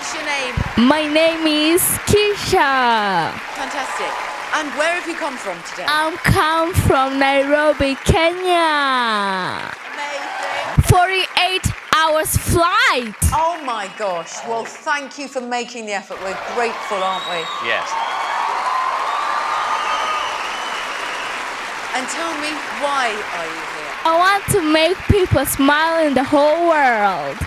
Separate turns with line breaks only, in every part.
What's your name?
My name is Kisha.
Fantastic. And where have you come from today?
I'm come from Nairobi, Kenya.
Amazing.
48 hours flight.
Oh my gosh. Well, thank you for making the effort. We're grateful, aren't we?
Yes.
And tell me, why are you here?
I want to make people smile in the whole world.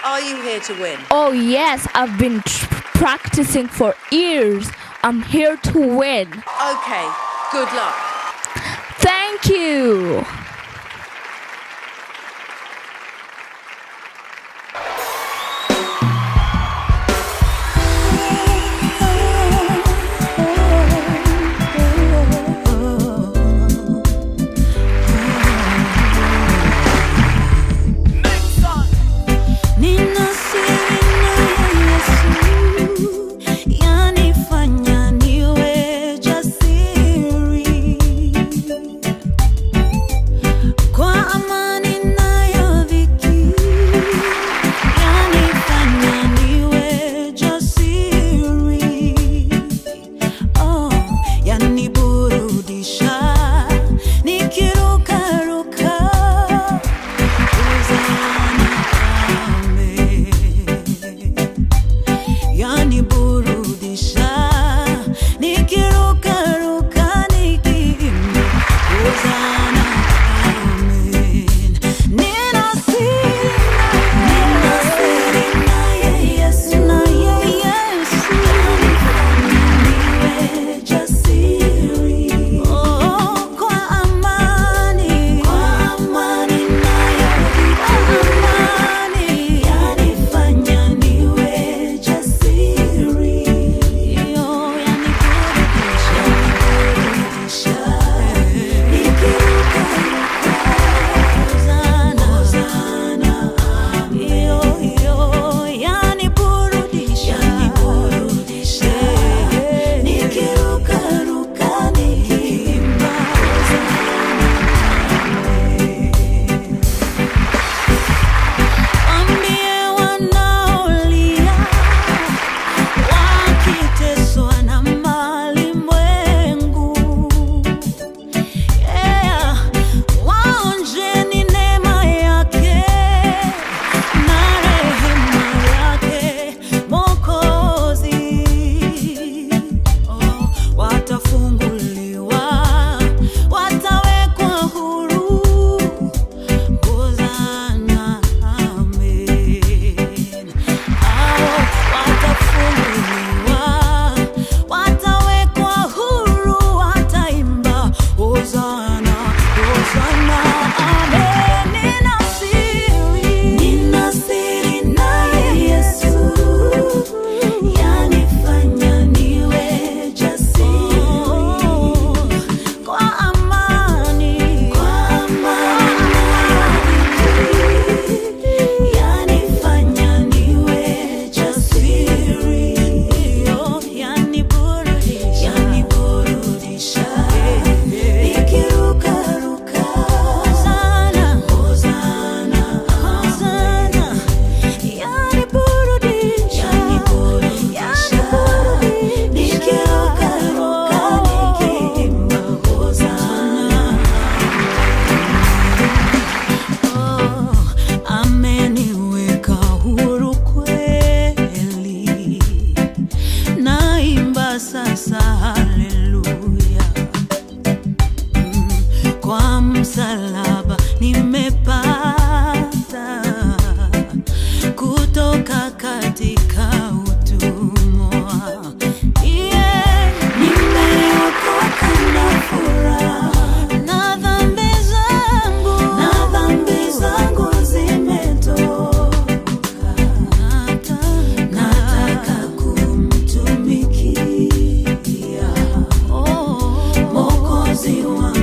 Are you here to win?
Oh yes, I've been practicing for years. I'm here to win.
Okay, good luck.
Thank you.
msalaba nimepata kutoka katika utumwa. Nimeokoka na furaha na dhambi zangu zimetoka. Nataka kumtumikia Mwokozi wangu.